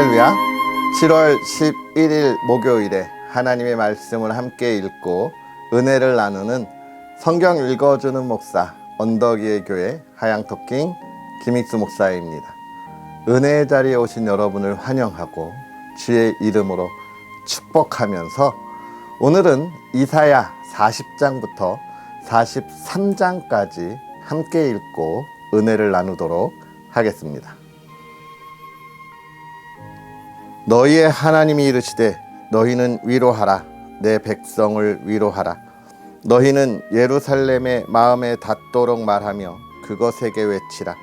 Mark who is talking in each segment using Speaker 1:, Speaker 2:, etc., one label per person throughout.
Speaker 1: 할렐루야. 7월 11일 목요일에 하나님의 말씀을 함께 읽고 은혜를 나누는 성경 읽어주는 목사 언덕위의 교회 하양토킹 김익수 목사입니다. 은혜의 자리에 오신 여러분을 환영하고 주의 이름으로 축복하면서 오늘은 이사야 40장부터 43장까지 함께 읽고 은혜를 나누도록 하겠습니다. 너희의 하나님이 이르시되 너희는 위로하라. 내 백성을 위로하라. 너희는 예루살렘의 마음에 닿도록 말하며 그것에게 외치라.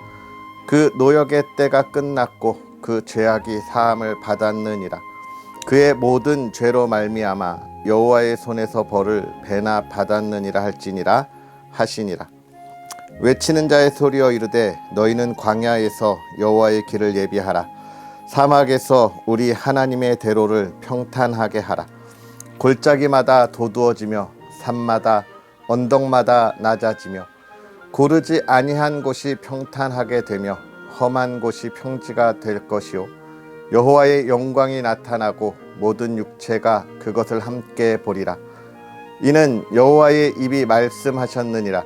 Speaker 1: 그 노역의 때가 끝났고 그 죄악이 사함을 받았느니라. 그의 모든 죄로 말미암아 여호와의 손에서 벌을 배나 받았느니라 할지니라 하시니라. 외치는 자의 소리여 이르되 너희는 광야에서 여호와의 길을 예비하라. 사막에서 우리 하나님의 대로를 평탄하게 하라. 골짜기마다 도두어지며 산마다 언덕마다 낮아지며 고르지 아니한 곳이 평탄하게 되며 험한 곳이 평지가 될 것이요 여호와의 영광이 나타나고 모든 육체가 그것을 함께 보리라. 이는 여호와의 입이 말씀하셨느니라.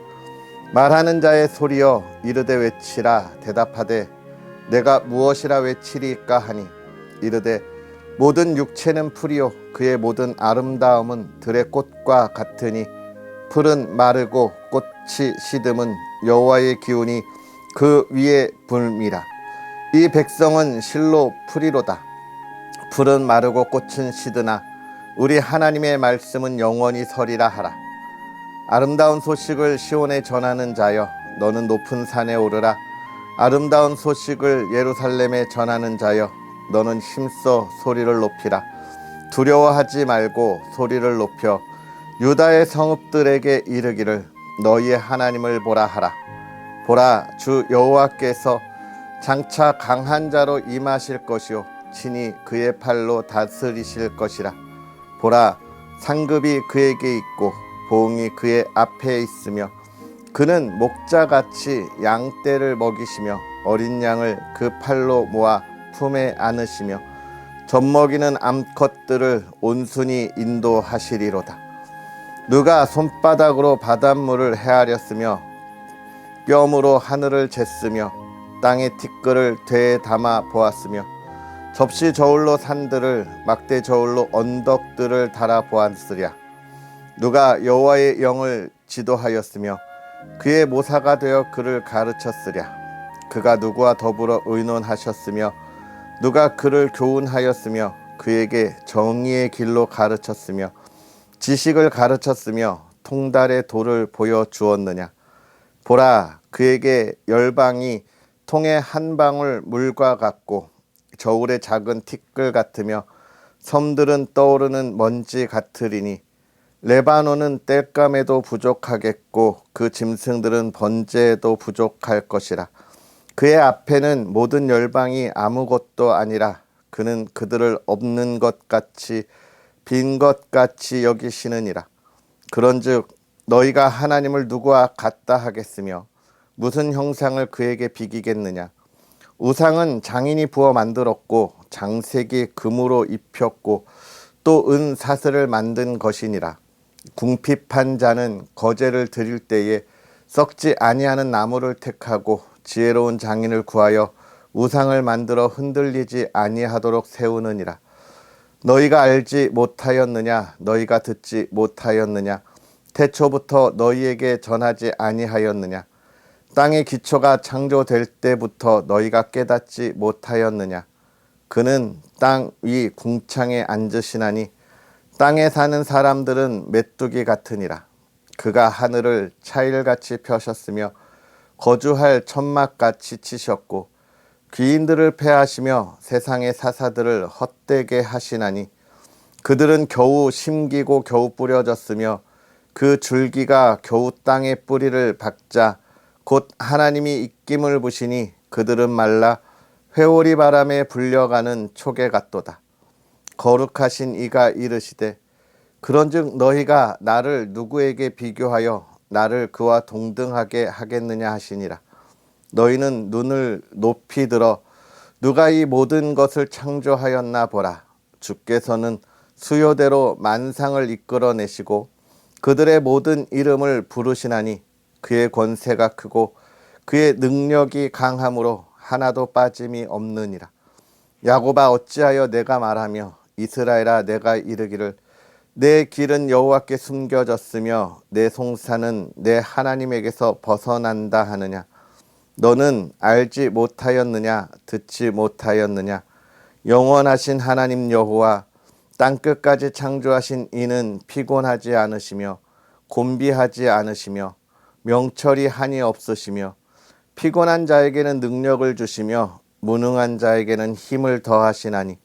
Speaker 1: 말하는 자의 소리여 이르되 외치라. 대답하되 내가 무엇이라 외치리까 하니 이르되 모든 육체는 풀이요 그의 모든 아름다움은 들의 꽃과 같으니 풀은 마르고 꽃이 시듬은 여호와의 기운이 그 위에 불미라. 이 백성은 실로 풀이로다. 풀은 마르고 꽃은 시드나 우리 하나님의 말씀은 영원히 서리라 하라. 아름다운 소식을 시온에 전하는 자여 너는 높은 산에 오르라. 아름다운 소식을 예루살렘에 전하는 자여 너는 힘써 소리를 높이라. 두려워하지 말고 소리를 높여 유다의 성읍들에게 이르기를 너희의 하나님을 보라 하라. 보라, 주 여호와께서 장차 강한 자로 임하실 것이요 친히 그의 팔로 다스리실 것이라. 보라, 상급이 그에게 있고 보응이 그의 앞에 있으며 그는 목자같이 양떼를 먹이시며 어린 양을 그 팔로 모아 품에 안으시며 젖먹이는 암컷들을 온순히 인도하시리로다. 누가 손바닥으로 바닷물을 헤아렸으며 뼘으로 하늘을 쟀으며 땅의 티끌을 되에 담아 보았으며 접시 저울로 산들을 막대 저울로 언덕들을 달아 보았으랴. 누가 여호와의 영을 지도하였으며 그의 모사가 되어 그를 가르쳤으랴. 그가 누구와 더불어 의논하셨으며 누가 그를 교훈하였으며 그에게 정의의 길로 가르쳤으며 지식을 가르쳤으며 통달의 도를 보여주었느냐. 보라, 그에게 열방이 통의 한 방울 물과 같고 저울의 작은 티끌 같으며 섬들은 떠오르는 먼지 같으리니 레바논은 땔감에도 부족하겠고 그 짐승들은 번제에도 부족할 것이라. 그의 앞에는 모든 열방이 아무것도 아니라 그는 그들을 없는 것 같이 빈 것 같이 여기시느니라. 그런즉 너희가 하나님을 누구와 같다 하겠으며 무슨 형상을 그에게 비기겠느냐. 우상은 장인이 부어 만들었고 장색이 금으로 입혔고 또 은 사슬을 만든 것이니라. 궁핍한 자는 거제를 드릴 때에 썩지 아니하는 나무를 택하고 지혜로운 장인을 구하여 우상을 만들어 흔들리지 아니하도록 세우느니라. 너희가 알지 못하였느냐. 너희가 듣지 못하였느냐. 태초부터 너희에게 전하지 아니하였느냐. 땅의 기초가 창조될 때부터 너희가 깨닫지 못하였느냐. 그는 땅 위 궁창에 앉으시나니 땅에 사는 사람들은 메뚜기 같으니라. 그가 하늘을 차일같이 펴셨으며 거주할 천막같이 치셨고 귀인들을 패하시며 세상의 사사들을 헛되게 하시나니 그들은 겨우 심기고 겨우 뿌려졌으며 그 줄기가 겨우 땅에 뿌리를 박자 곧 하나님이 입김을 부시니 그들은 말라 회오리 바람에 불려가는 촉에 같도다. 거룩하신 이가 이르시되 그런즉 너희가 나를 누구에게 비교하여 나를 그와 동등하게 하겠느냐 하시니라. 너희는 눈을 높이 들어 누가 이 모든 것을 창조하였나 보라. 주께서는 수요대로 만상을 이끌어내시고 그들의 모든 이름을 부르시나니 그의 권세가 크고 그의 능력이 강함으로 하나도 빠짐이 없느니라. 야곱아 어찌하여 내가 말하며 이스라엘아 내가 이르기를 내 길은 여호와께 숨겨졌으며 내 송사는 내 하나님에게서 벗어난다 하느냐. 너는 알지 못하였느냐 듣지 못하였느냐. 영원하신 하나님 여호와 땅끝까지 창조하신 이는 피곤하지 않으시며 곤비하지 않으시며 명철이 한이 없으시며 피곤한 자에게는 능력을 주시며 무능한 자에게는 힘을 더하시나니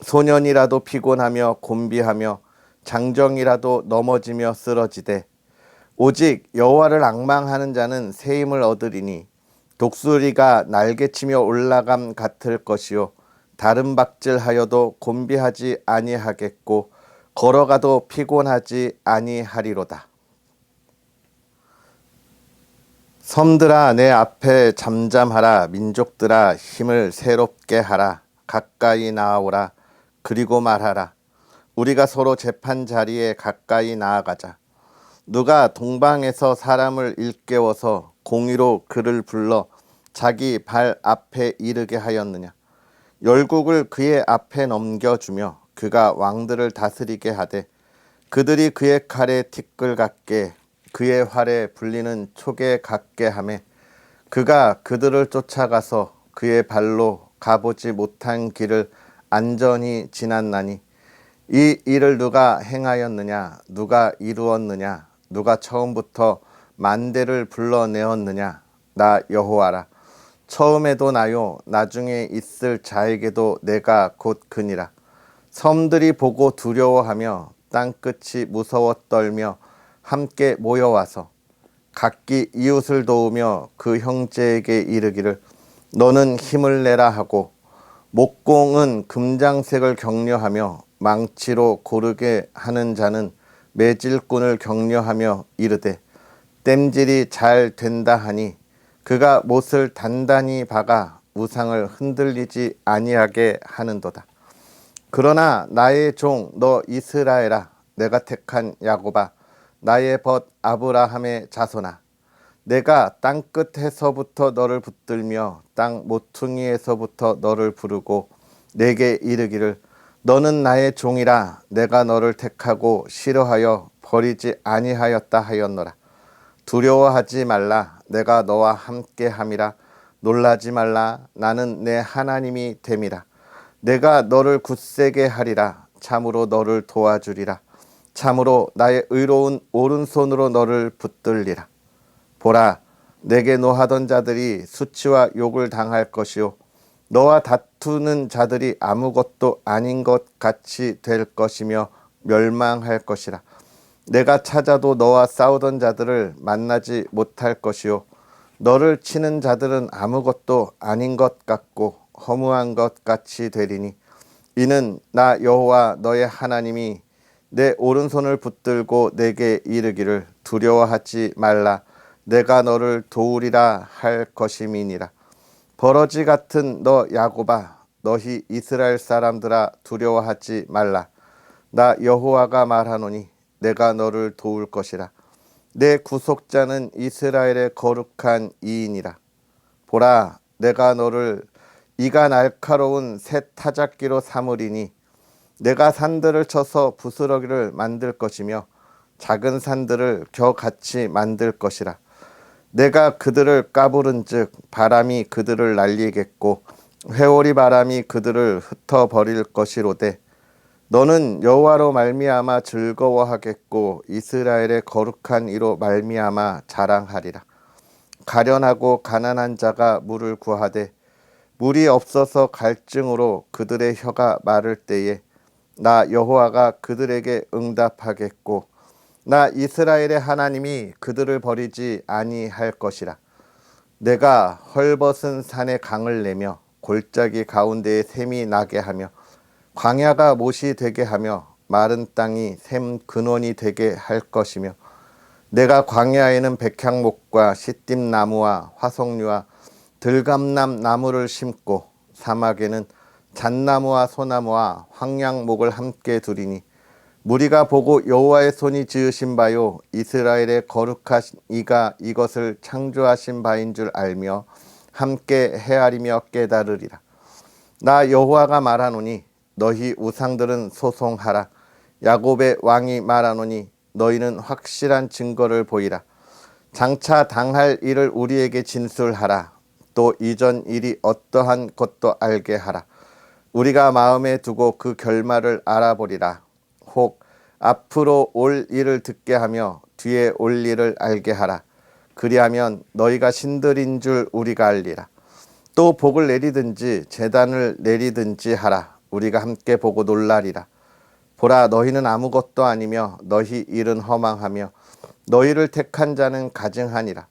Speaker 1: 소년이라도 피곤하며 곤비하며 장정이라도 넘어지며 쓰러지되 오직 여호와를 앙망하는 자는 새 힘을 얻으리니 독수리가 날개치며 올라감 같을 것이요 다른 박질하여도 곤비하지 아니하겠고 걸어가도 피곤하지 아니하리로다. 섬들아 내 앞에 잠잠하라. 민족들아 힘을 새롭게 하라. 가까이 나아오라. 그리고 말하라. 우리가 서로 재판 자리에 가까이 나아가자. 누가 동방에서 사람을 일깨워서 공의로 그를 불러 자기 발 앞에 이르게 하였느냐. 열국을 그의 앞에 넘겨주며 그가 왕들을 다스리게 하되 그들이 그의 칼에 티끌 같게 그의 활에 불리는 촉에 같게 하매 그가 그들을 쫓아가서 그의 발로 가보지 못한 길을 안전히 지났나니 이 일을 누가 행하였느냐 누가 이루었느냐 누가 처음부터 만대를 불러내었느냐. 나 여호와라. 처음에도 나요 나중에 있을 자에게도 내가 곧 그니라. 섬들이 보고 두려워하며 땅끝이 무서워 떨며 함께 모여와서 각기 이웃을 도우며 그 형제에게 이르기를 너는 힘을 내라 하고 목공은 금장색을 격려하며 망치로 고르게 하는 자는 매질꾼을 격려하며 이르되 땜질이 잘 된다 하니 그가 못을 단단히 박아 우상을 흔들리지 아니하게 하는도다. 그러나 나의 종 너 이스라엘아 내가 택한 야곱아 나의 벗 아브라함의 자손아 내가 땅끝에서부터 너를 붙들며 땅 모퉁이에서부터 너를 부르고 내게 이르기를 너는 나의 종이라 내가 너를 택하고 싫어하여 버리지 아니하였다 하였노라. 두려워하지 말라 내가 너와 함께 함이라. 놀라지 말라 나는 내 하나님이 됨이라. 내가 너를 굳세게 하리라. 참으로 너를 도와주리라. 참으로 나의 의로운 오른손으로 너를 붙들리라. 보라 내게 노하던 자들이 수치와 욕을 당할 것이요 너와 다투는 자들이 아무것도 아닌 것 같이 될 것이며 멸망할 것이라. 내가 찾아도 너와 싸우던 자들을 만나지 못할 것이요 너를 치는 자들은 아무것도 아닌 것 같고 허무한 것 같이 되리니 이는 나 여호와 너의 하나님이 내 오른손을 붙들고 내게 이르기를 두려워하지 말라 내가 너를 도우리라 할 것임이니라. 버러지 같은 너 야곱아 너희 이스라엘 사람들아 두려워하지 말라. 나 여호와가 말하노니 내가 너를 도울 것이라. 내 구속자는 이스라엘의 거룩한 이인이라. 보라 내가 너를 이가 날카로운 새 타작기로 삼으리니 내가 산들을 쳐서 부스러기를 만들 것이며 작은 산들을 겨같이 만들 것이라. 내가 그들을 까부른즉 바람이 그들을 날리겠고 회오리 바람이 그들을 흩어버릴 것이로되 너는 여호와로 말미암아 즐거워하겠고 이스라엘의 거룩한 이로 말미암아 자랑하리라. 가련하고 가난한 자가 물을 구하되 물이 없어서 갈증으로 그들의 혀가 마를 때에 나 여호와가 그들에게 응답하겠고 나 이스라엘의 하나님이 그들을 버리지 아니할 것이라. 내가 헐벗은 산에 강을 내며 골짜기 가운데에 샘이 나게 하며 광야가 못이 되게 하며 마른 땅이 샘 근원이 되게 할 것이며 내가 광야에는 백향목과 시띠나무와 화석류와 들감남 나무를 심고 사막에는 잣나무와 소나무와 황량목을 함께 두리니 무리가 보고 여호와의 손이 지으신 바요 이스라엘의 거룩하신 이가 이것을 창조하신 바인 줄 알며 함께 헤아리며 깨달으리라. 나 여호와가 말하노니 너희 우상들은 소송하라. 야곱의 왕이 말하노니 너희는 확실한 증거를 보이라. 장차 당할 일을 우리에게 진술하라. 또 이전 일이 어떠한 것도 알게 하라. 우리가 마음에 두고 그 결말을 알아보리라. 혹 앞으로 올 일을 듣게 하며 뒤에 올 일을 알게 하라. 그리하면 너희가 신들인 줄 우리가 알리라. 또 복을 내리든지 재단을 내리든지 하라. 우리가 함께 보고 놀라리라. 보라, 너희는 아무것도 아니며 너희 일은 허망하며 너희를 택한 자는 가증하니라.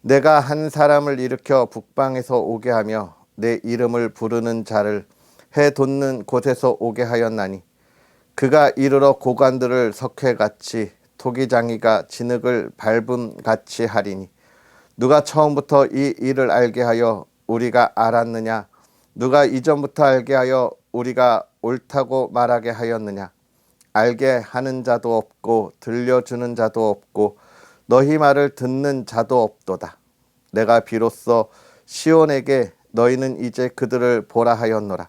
Speaker 1: 내가 한 사람을 일으켜 북방에서 오게 하며 내 이름을 부르는 자를 해 돋는 곳에서 오게 하였나니 그가 이르러 고관들을 석회같이 토기장이가 진흙을 밟음같이 하리니 누가 처음부터 이 일을 알게 하여 우리가 알았느냐? 누가 이전부터 알게 하여 우리가 옳다고 말하게 하였느냐? 알게 하는 자도 없고 들려주는 자도 없고 너희 말을 듣는 자도 없도다. 내가 비로소 시온에게 너희는 이제 그들을 보라 하였노라.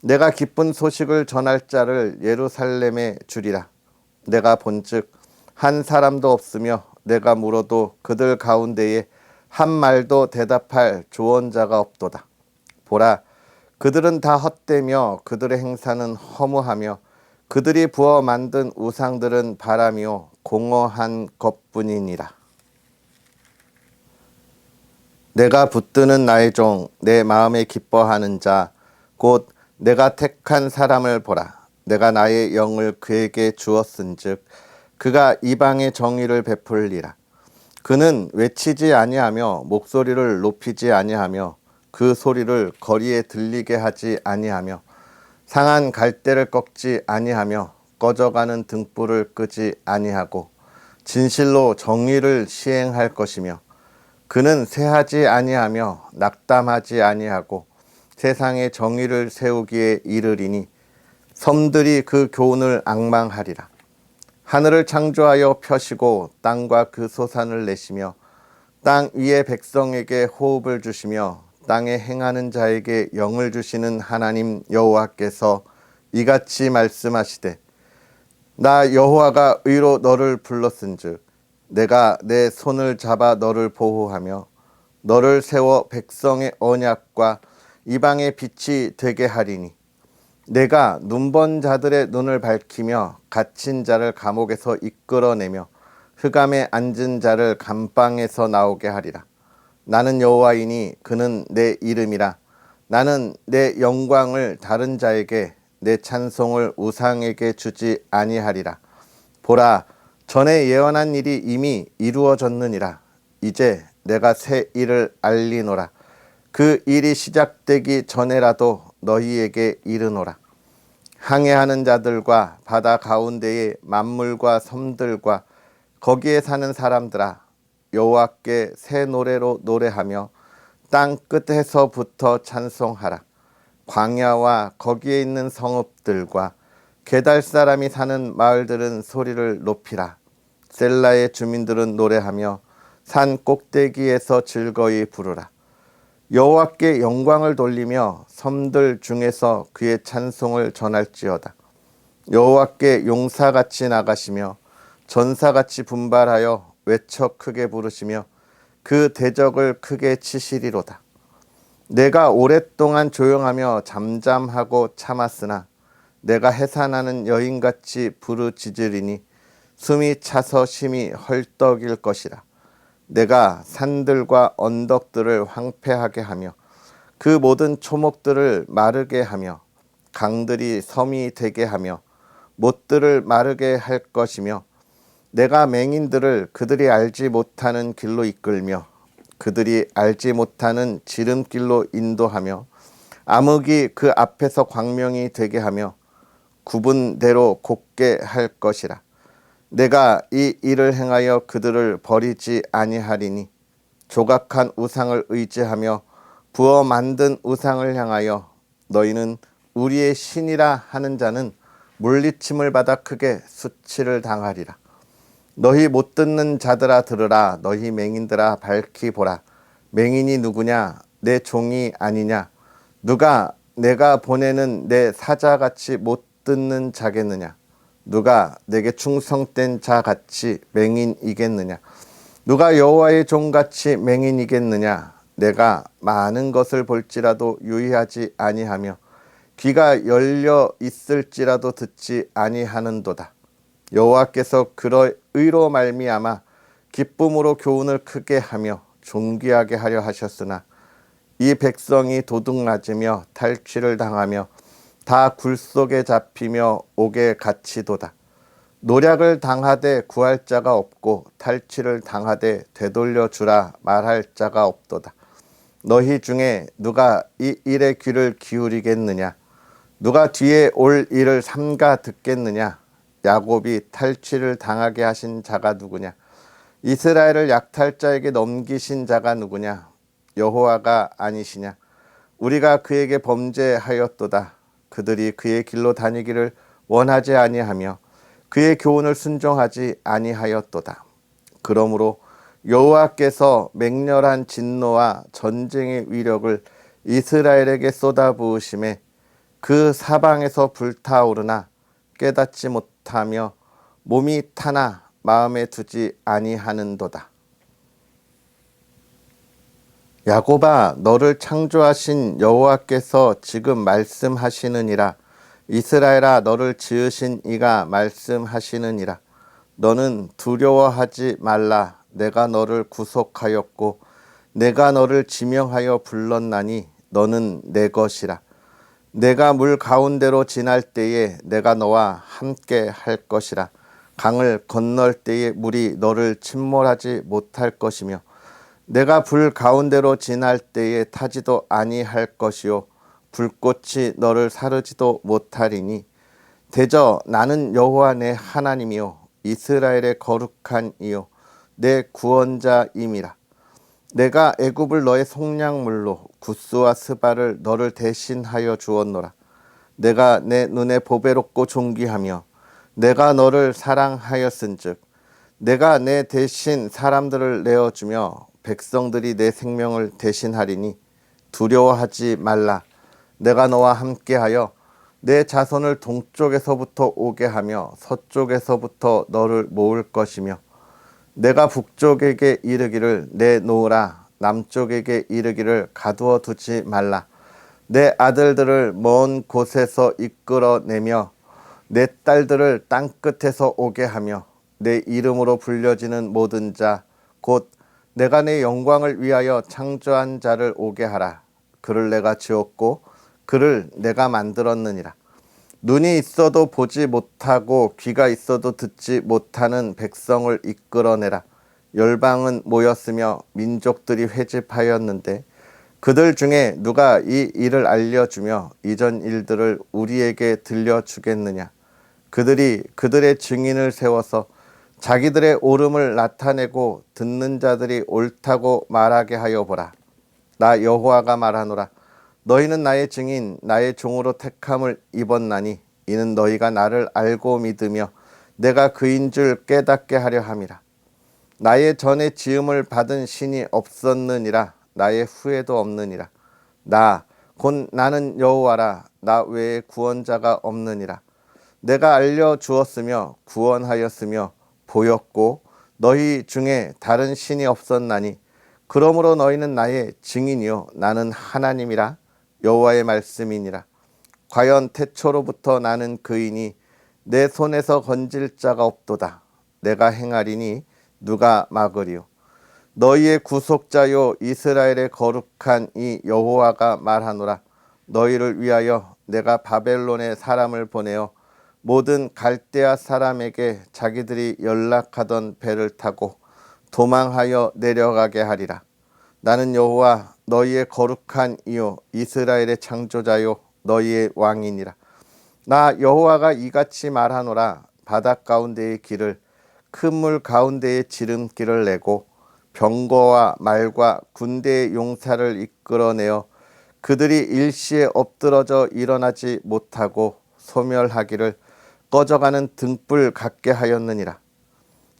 Speaker 1: 내가 기쁜 소식을 전할 자를 예루살렘에 주리라. 내가 본즉 한 사람도 없으며 내가 물어도 그들 가운데에 한 말도 대답할 조언자가 없도다. 보라, 그들은 다 헛되며 그들의 행사는 허무하며 그들이 부어 만든 우상들은 바람이요 공허한 것뿐이니라. 내가 붙드는 나의 종, 내 마음에 기뻐하는 자, 곧 내가 택한 사람을 보라. 내가 나의 영을 그에게 주었은즉 그가 이방의 정의를 베풀리라. 그는 외치지 아니하며 목소리를 높이지 아니하며 그 소리를 거리에 들리게 하지 아니하며 상한 갈대를 꺾지 아니하며 꺼져가는 등불을 끄지 아니하고 진실로 정의를 시행할 것이며 그는 쇠하지 아니하며 낙담하지 아니하고 세상에 정의를 세우기에 이르리니 섬들이 그 교훈을 앙망하리라. 하늘을 창조하여 펴시고 땅과 그 소산을 내시며 땅 위의 백성에게 호흡을 주시며 땅에 행하는 자에게 영을 주시는 하나님 여호와께서 이같이 말씀하시되 나 여호와가 의로 너를 불렀은즉 내가 내 손을 잡아 너를 보호하며 너를 세워 백성의 언약과 이방의 빛이 되게 하리니 내가 눈먼 자들의 눈을 밝히며 갇힌 자를 감옥에서 이끌어내며 흑암에 앉은 자를 감방에서 나오게 하리라. 나는 여호와이니 그는 내 이름이라. 나는 내 영광을 다른 자에게 내 찬송을 우상에게 주지 아니하리라. 보라, 전에 예언한 일이 이미 이루어졌느니라. 이제 내가 새 일을 알리노라. 그 일이 시작되기 전에라도 너희에게 이르노라. 항해하는 자들과 바다 가운데의 만물과 섬들과 거기에 사는 사람들아, 여호와께 새 노래로 노래하며 땅 끝에서부터 찬송하라. 광야와 거기에 있는 성읍들과 게달 사람이 사는 마을들은 소리를 높이라. 셀라의 주민들은 노래하며 산 꼭대기에서 즐거이 부르라. 여호와께 영광을 돌리며 섬들 중에서 그의 찬송을 전할지어다. 여호와께 용사같이 나가시며 전사같이 분발하여 외쳐 크게 부르시며 그 대적을 크게 치시리로다. 내가 오랫동안 조용하며 잠잠하고 참았으나 내가 해산하는 여인같이 부르짖으리니 숨이 차서 심히 헐떡일 것이라. 내가 산들과 언덕들을 황폐하게 하며 그 모든 초목들을 마르게 하며 강들이 섬이 되게 하며 못들을 마르게 할 것이며 내가 맹인들을 그들이 알지 못하는 길로 이끌며 그들이 알지 못하는 지름길로 인도하며 암흑이 그 앞에서 광명이 되게 하며 구분대로 곱게 할 것이라. 내가 이 일을 행하여 그들을 버리지 아니하리니 조각한 우상을 의지하며 부어 만든 우상을 향하여 너희는 우리의 신이라 하는 자는 물리침을 받아 크게 수치를 당하리라. 너희 못 듣는 자들아 들으라. 너희 맹인들아 밝히 보라. 맹인이 누구냐? 내 종이 아니냐? 누가 내가 보내는 내 사자같이 못 듣는 자겠느냐? 누가 내게 충성된 자같이 맹인이겠느냐? 누가 여호와의 종같이 맹인이겠느냐? 내가 많은 것을 볼지라도 유의하지 아니하며 귀가 열려 있을지라도 듣지 아니하는도다. 여호와께서 그러 의로 말미암아 기쁨으로 교훈을 크게 하며 존귀하게 하려 하셨으나 이 백성이 도둑맞으며 탈취를 당하며 다 굴속에 잡히며 옥에 갇히도다. 노략을 당하되 구할 자가 없고 탈취를 당하되 되돌려 주라 말할 자가 없도다. 너희 중에 누가 이 일에 귀를 기울이겠느냐? 누가 뒤에 올 일을 삼가 듣겠느냐? 야곱이 탈취를 당하게 하신 자가 누구냐? 이스라엘을 약탈자에게 넘기신 자가 누구냐? 여호와가 아니시냐? 우리가 그에게 범죄하였도다. 그들이 그의 길로 다니기를 원하지 아니하며 그의 교훈을 순종하지 아니하였도다. 그러므로 여호와께서 맹렬한 진노와 전쟁의 위력을 이스라엘에게 쏟아부으심에 그 사방에서 불타오르나 깨닫지 못하며 몸이 타나 마음에 두지 아니하는도다. 야곱아, 너를 창조하신 여호와께서 지금 말씀하시느니라. 이스라엘아, 너를 지으신 이가 말씀하시느니라. 너는 두려워하지 말라. 내가 너를 구속하였고 내가 너를 지명하여 불렀나니 너는 내 것이라. 내가 물 가운데로 지날 때에 내가 너와 함께 할 것이라. 강을 건널 때에 물이 너를 침몰하지 못할 것이며 내가 불 가운데로 지날 때에 타지도 아니할 것이요 불꽃이 너를 사르지도 못하리니 대저 나는 여호와 내 하나님이요 이스라엘의 거룩한 이요 내 구원자임이라. 내가 애굽을 너의 속량물로 구스와 스바를 너를 대신하여 주었노라. 내가 내 눈에 보배롭고 존귀하며 내가 너를 사랑하였은즉 내가 내 대신 사람들을 내어주며 백성들이 내 생명을 대신하리니 두려워하지 말라. 내가 너와 함께하여 내 자손을 동쪽에서부터 오게 하며 서쪽에서부터 너를 모을 것이며 내가 북쪽에게 이르기를 내놓으라. 남쪽에게 이르기를 가두어 두지 말라. 내 아들들을 먼 곳에서 이끌어내며 내 딸들을 땅끝에서 오게 하며 내 이름으로 불려지는 모든 자 곧 내가 내 영광을 위하여 창조한 자를 오게 하라. 그를 내가 지었고 그를 내가 만들었느니라. 눈이 있어도 보지 못하고 귀가 있어도 듣지 못하는 백성을 이끌어내라. 열방은 모였으며 민족들이 회집하였는데 그들 중에 누가 이 일을 알려주며 이전 일들을 우리에게 들려주겠느냐? 그들이 그들의 증인을 세워서 자기들의 옳음을 나타내고 듣는 자들이 옳다고 말하게 하여 보라. 나 여호와가 말하노라. 너희는 나의 증인 나의 종으로 택함을 입었나니 이는 너희가 나를 알고 믿으며 내가 그인 줄 깨닫게 하려 함이라. 나의 전에 지음을 받은 신이 없었느니라. 나의 후에도 없느니라. 나 곧 나는 여호와라. 나 외에 구원자가 없느니라. 내가 알려주었으며 구원하였으며 보였고 너희 중에 다른 신이 없었나니 그러므로 너희는 나의 증인이요 나는 하나님이라. 여호와의 말씀이니라. 과연 태초로부터 나는 그이니 내 손에서 건질 자가 없도다. 내가 행하리니 누가 막으리요. 너희의 구속자요 이스라엘의 거룩한 이 여호와가 말하노라. 너희를 위하여 내가 바벨론에 사람을 보내어 모든 갈대아 사람에게 자기들이 연락하던 배를 타고 도망하여 내려가게 하리라. 나는 여호와 너희의 거룩한 이요 이스라엘의 창조자요 너희의 왕이니라. 나 여호와가 이같이 말하노라. 바닷 가운데의 길을 큰 물 가운데의 지름길을 내고 병거와 말과 군대의 용사를 이끌어내어 그들이 일시에 엎드러져 일어나지 못하고 소멸하기를 꺼져가는 등불 같게 하였느니라.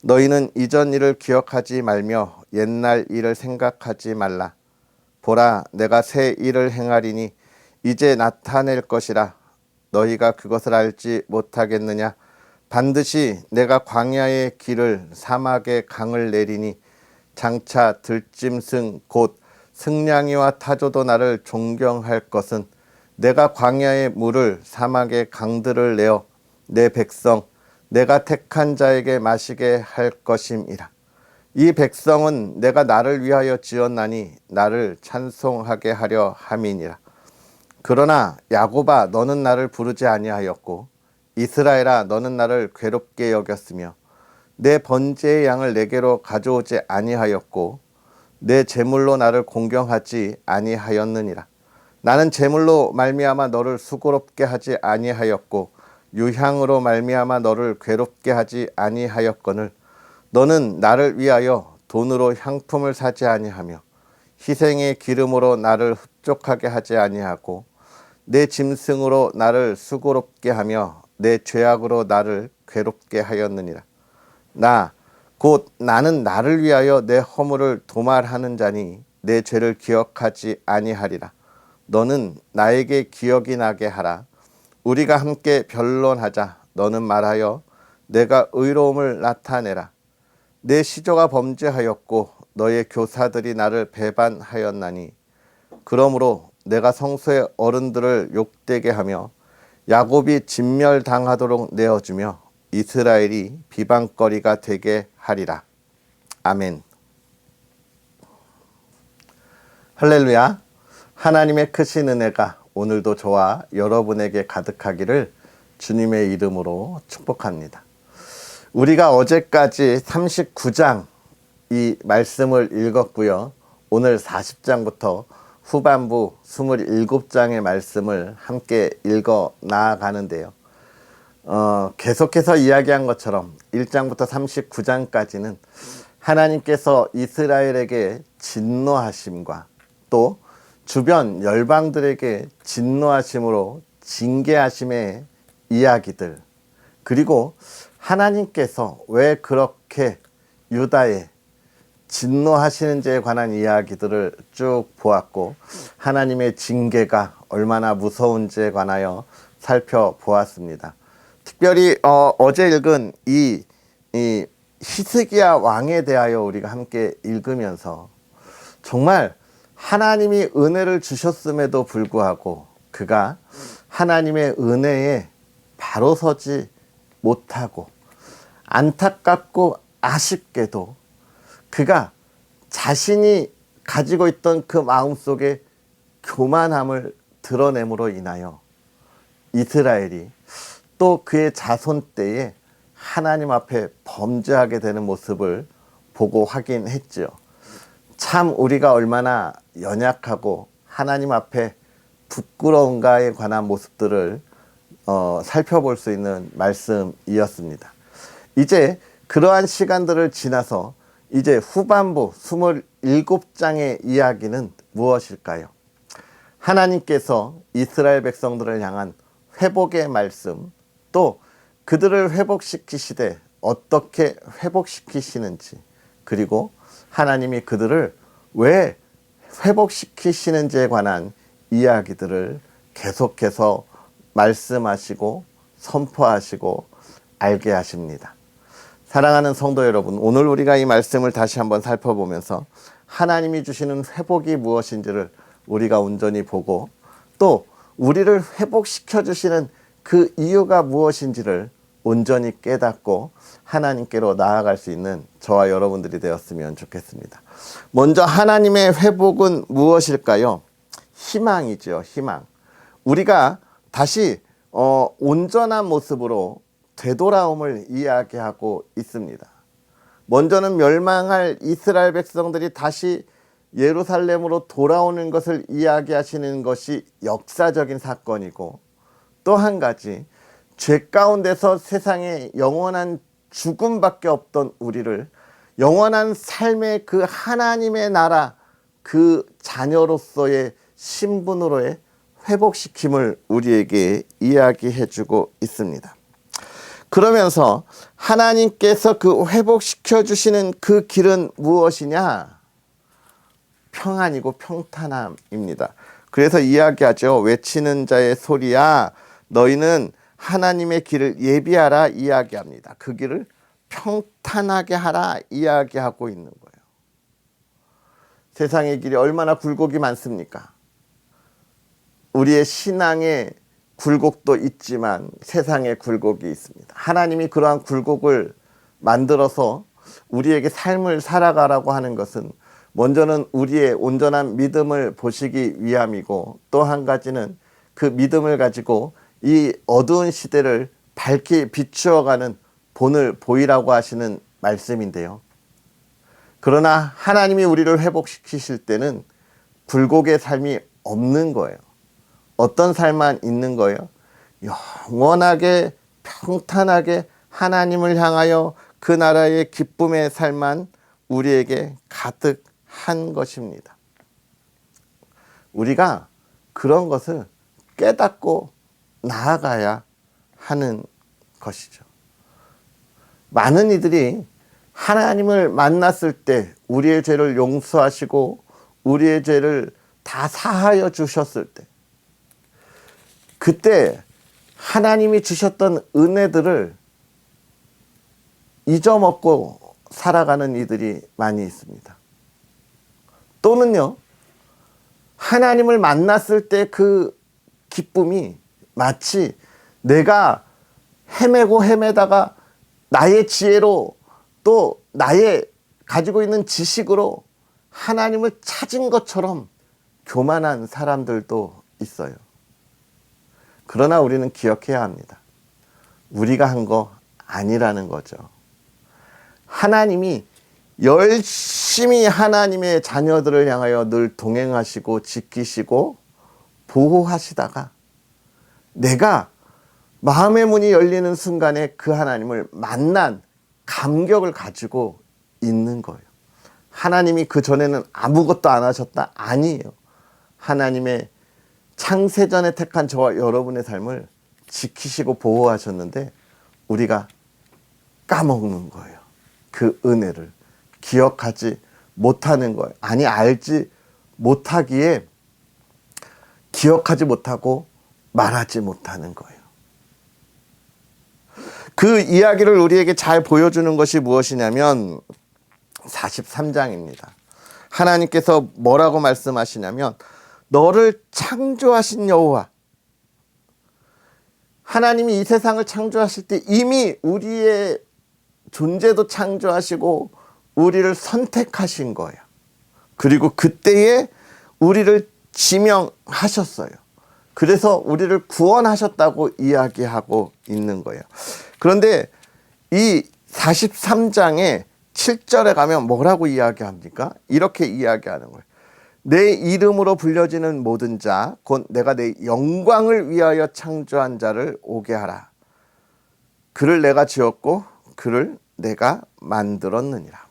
Speaker 1: 너희는 이전 일을 기억하지 말며 옛날 일을 생각하지 말라. 보라, 내가 새 일을 행하리니 이제 나타낼 것이라. 너희가 그것을 알지 못하겠느냐? 반드시 내가 광야의 길을 사막의 강을 내리니 장차 들짐승 곧 승냥이와 타조도 나를 존경할 것은 내가 광야의 물을 사막의 강들을 내어 내 백성 내가 택한 자에게 마시게 할 것임이라. 이 백성은 내가 나를 위하여 지었나니 나를 찬송하게 하려 함이니라. 그러나 야곱아, 너는 나를 부르지 아니하였고 이스라엘아, 너는 나를 괴롭게 여겼으며 내 번제의 양을 내게로 가져오지 아니하였고 내 제물로 나를 공경하지 아니하였느니라. 나는 제물로 말미암아 너를 수고롭게 하지 아니하였고 유향으로 말미암아 너를 괴롭게 하지 아니하였거늘 너는 나를 위하여 돈으로 향품을 사지 아니하며 희생의 기름으로 나를 흡족하게 하지 아니하고 내 짐승으로 나를 수고롭게 하며 내 죄악으로 나를 괴롭게 하였느니라. 나 곧 나는 나를 위하여 내 허물을 도말하는 자니 내 죄를 기억하지 아니하리라. 너는 나에게 기억이 나게 하라. 우리가 함께 변론하자. 너는 말하여 내가 의로움을 나타내라. 내 시조가 범죄하였고 너의 교사들이 나를 배반하였나니 그러므로 내가 성소의 어른들을 욕되게 하며 야곱이 진멸당하도록 내어주며 이스라엘이 비방거리가 되게 하리라. 아멘. 할렐루야. 하나님의 크신 은혜가 오늘도 저와 여러분에게 가득하기를 주님의 이름으로 축복합니다. 우리가 어제까지 39장 이 말씀을 읽었고요. 오늘 40장부터 후반부 27장의 말씀을 함께 읽어 나아가는데요. 계속해서 이야기한 것처럼 1장부터 39장까지는 하나님께서 이스라엘에게 진노하심과 또 주변 열방들에게 진노하심으로 징계하심의 이야기들, 그리고 하나님께서 왜 그렇게 유다에 진노하시는지에 관한 이야기들을 쭉 보았고 하나님의 징계가 얼마나 무서운지에 관하여 살펴보았습니다. 특별히 어제 읽은 이 히스기야 왕에 대하여 우리가 함께 읽으면서 정말 하나님이 은혜를 주셨음에도 불구하고 그가 하나님의 은혜에 바로 서지 못하고 안타깝고 아쉽게도 그가 자신이 가지고 있던 그 마음속에 교만함을 드러냄으로 인하여 이스라엘이 또 그의 자손 때에 하나님 앞에 범죄하게 되는 모습을 보고 확인했죠. 참 우리가 얼마나 연약하고 하나님 앞에 부끄러운가에 관한 모습들을 살펴볼 수 있는 말씀이었습니다. 이제 그러한 시간들을 지나서 이제 후반부 27장의 이야기는 무엇일까요? 하나님께서 이스라엘 백성들을 향한 회복의 말씀, 또 그들을 회복시키시되 어떻게 회복시키시는지, 그리고 하나님이 그들을 왜 회복시키시는지에 관한 이야기들을 계속해서 말씀하시고 선포하시고 알게 하십니다. 사랑하는 성도 여러분, 오늘 우리가 이 말씀을 다시 한번 살펴보면서 하나님이 주시는 회복이 무엇인지를 우리가 온전히 보고 또 우리를 회복시켜 주시는 그 이유가 무엇인지를 온전히 깨닫고 하나님께로 나아갈 수 있는 저와 여러분들이 되었으면 좋겠습니다. 먼저 하나님의 회복은 무엇일까요? 희망이죠. 희망. 우리가 다시 온전한 모습으로 되돌아옴을 이야기하고 있습니다. 먼저는 멸망할 이스라엘 백성들이 다시 예루살렘으로 돌아오는 것을 이야기하시는 것이 역사적인 사건이고, 또 한 가지 죄 가운데서 세상에 영원한 죽음밖에 없던 우리를 영원한 삶의 그 하나님의 나라 그 자녀로서의 신분으로의 회복시킴을 우리에게 이야기해주고 있습니다. 그러면서 하나님께서 그 회복시켜 주시는 그 길은 무엇이냐? 평안이고 평탄함입니다. 그래서 이야기하죠. 외치는 자의 소리야, 너희는 하나님의 길을 예비하라 이야기합니다. 그 길을 평탄하게 하라 이야기하고 있는 거예요. 세상의 길이 얼마나 굴곡이 많습니까? 우리의 신앙의 굴곡도 있지만 세상의 굴곡이 있습니다. 하나님이 그러한 굴곡을 만들어서 우리에게 삶을 살아가라고 하는 것은 먼저는 우리의 온전한 믿음을 보시기 위함이고, 또 한 가지는 그 믿음을 가지고 이 어두운 시대를 밝게 비추어가는 본을 보이라고 하시는 말씀인데요. 그러나 하나님이 우리를 회복시키실 때는 굴곡의 삶이 없는 거예요. 어떤 삶만 있는 거예요? 영원하게 평탄하게 하나님을 향하여 그 나라의 기쁨의 삶만 우리에게 가득한 것입니다. 우리가 그런 것을 깨닫고 나아가야 하는 것이죠. 많은 이들이 하나님을 만났을 때 우리의 죄를 용서하시고 우리의 죄를 다 사하여 주셨을 때, 그때 하나님이 주셨던 은혜들을 잊어먹고 살아가는 이들이 많이 있습니다. 또는요, 하나님을 만났을 때 그 기쁨이 마치 내가 헤매고 헤매다가 나의 지혜로 또 나의 가지고 있는 지식으로 하나님을 찾은 것처럼 교만한 사람들도 있어요. 그러나 우리는 기억해야 합니다. 우리가 한 거 아니라는 거죠. 하나님이 열심히 하나님의 자녀들을 향하여 늘 동행하시고 지키시고 보호하시다가 내가 마음의 문이 열리는 순간에 그 하나님을 만난 감격을 가지고 있는 거예요. 하나님이 그 전에는 아무것도 안 하셨다? 아니에요. 하나님의 창세전에 택한 저와 여러분의 삶을 지키시고 보호하셨는데 우리가 까먹는 거예요. 그 은혜를 기억하지 못하는 거예요. 아니, 알지 못하기에 기억하지 못하고 말하지 못하는 거예요. 그 이야기를 우리에게 잘 보여주는 것이 무엇이냐면 43장입니다. 하나님께서 뭐라고 말씀하시냐면, 너를 창조하신 여호와, 하나님이 이 세상을 창조하실 때 이미 우리의 존재도 창조하시고 우리를 선택하신 거예요. 그리고 그때에 우리를 지명하셨어요. 그래서 우리를 구원하셨다고 이야기하고 있는 거예요. 그런데 이 43장의 7절에 가면 뭐라고 이야기합니까? 이렇게 이야기하는 거예요. 내 이름으로 불려지는 모든 자, 곧 내가 내 영광을 위하여 창조한 자를 오게 하라. 그를 내가 지었고 그를 내가 만들었느니라.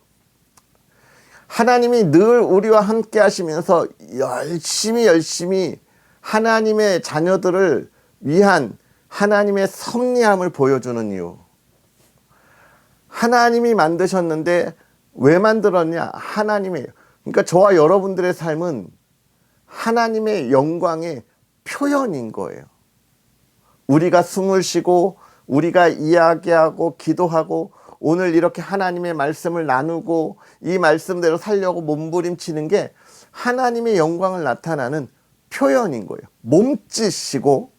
Speaker 1: 하나님이 늘 우리와 함께 하시면서 열심히 하나님의 자녀들을 위한 하나님의 섭리함을 보여주는 이유. 하나님이 만드셨는데 왜 만들었냐? 하나님이에요. 그러니까 저와 여러분들의 삶은 하나님의 영광의 표현인 거예요. 우리가 숨을 쉬고 우리가 이야기하고 기도하고 오늘 이렇게 하나님의 말씀을 나누고 이 말씀대로 살려고 몸부림치는 게 하나님의 영광을 나타나는 표현인 거예요. 몸짓이고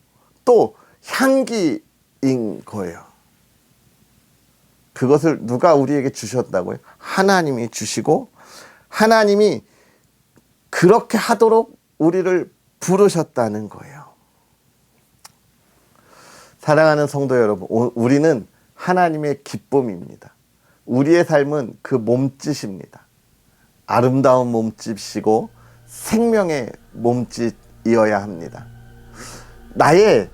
Speaker 1: 또 향기인 거예요. 그것을 누가 우리에게 주셨다고요? 하나님이 주시고 하나님이 그렇게 하도록 우리를 부르셨다는 거예요. 사랑하는 성도 여러분, 우리는 하나님의 기쁨입니다. 우리의 삶은 그 몸짓입니다. 아름다운 몸짓이고 생명의 몸짓이어야 합니다. 나의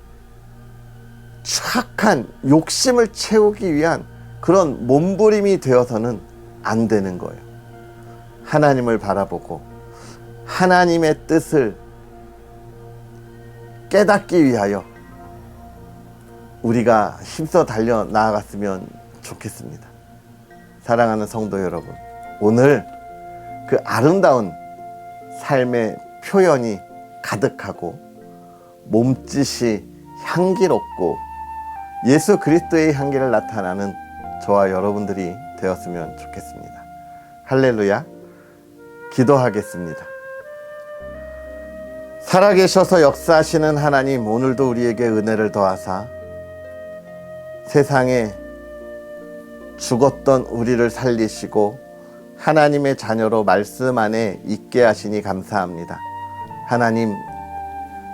Speaker 1: 추악한 욕심을 채우기 위한 그런 몸부림이 되어서는 안 되는 거예요. 하나님을 바라보고 하나님의 뜻을 깨닫기 위하여 우리가 힘써 달려 나아갔으면 좋겠습니다. 사랑하는 성도 여러분, 오늘 그 아름다운 삶의 표현이 가득하고 몸짓이 향기롭고 예수 그리스도의 향기를 나타나는 저와 여러분들이 되었으면 좋겠습니다. 할렐루야. 기도하겠습니다. 살아계셔서 역사하시는 하나님, 오늘도 우리에게 은혜를 더하사 세상에 죽었던 우리를 살리시고 하나님의 자녀로 말씀 안에 있게 하시니 감사합니다. 하나님,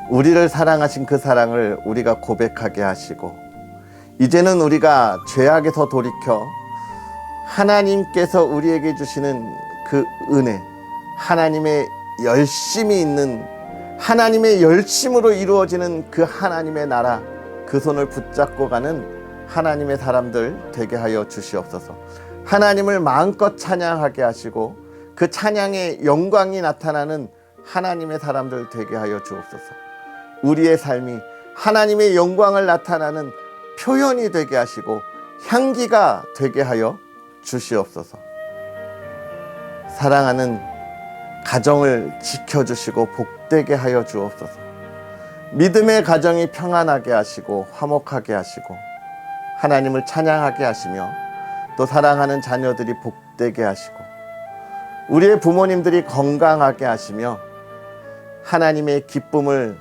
Speaker 1: 우리를 사랑하신 그 사랑을 우리가 고백하게 하시고 이제는 우리가 죄악에서 돌이켜 하나님께서 우리에게 주시는 그 은혜, 하나님의 열심이 있는, 하나님의 열심으로 이루어지는 그 하나님의 나라, 그 손을 붙잡고 가는 하나님의 사람들 되게 하여 주시옵소서. 하나님을 마음껏 찬양하게 하시고 그 찬양의 영광이 나타나는 하나님의 사람들 되게 하여 주옵소서. 우리의 삶이 하나님의 영광을 나타나는 표현이 되게 하시고 향기가 되게 하여 주시옵소서. 사랑하는 가정을 지켜주시고 복되게 하여 주옵소서. 믿음의 가정이 평안하게 하시고 화목하게 하시고 하나님을 찬양하게 하시며 또 사랑하는 자녀들이 복되게 하시고 우리의 부모님들이 건강하게 하시며 하나님의 기쁨을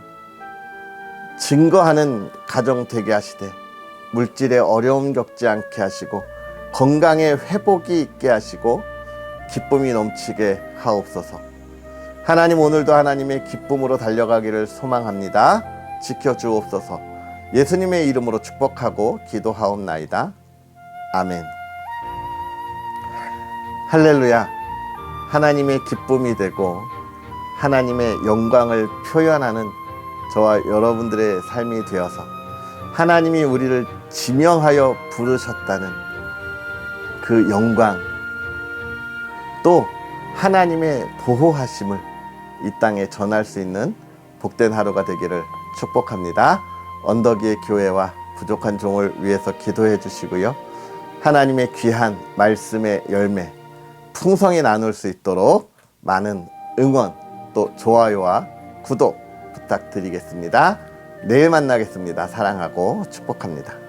Speaker 1: 증거하는 가정 되게 하시되 물질의 어려움 겪지 않게 하시고 건강의 회복이 있게 하시고 기쁨이 넘치게 하옵소서. 하나님, 오늘도 하나님의 기쁨으로 달려가기를 소망합니다. 지켜주옵소서. 예수님의 이름으로 축복하고 기도하옵나이다. 아멘. 할렐루야. 하나님의 기쁨이 되고 하나님의 영광을 표현하는 저와 여러분들의 삶이 되어서 하나님이 우리를 지명하여 부르셨다는 그 영광, 또 하나님의 보호하심을 이 땅에 전할 수 있는 복된 하루가 되기를 축복합니다. 언덕위의 교회와 부족한 종을 위해서 기도해 주시고요. 하나님의 귀한 말씀의 열매 풍성히 나눌 수 있도록 많은 응원 또 좋아요와 구독 부탁드리겠습니다. 내일 만나겠습니다. 사랑하고 축복합니다.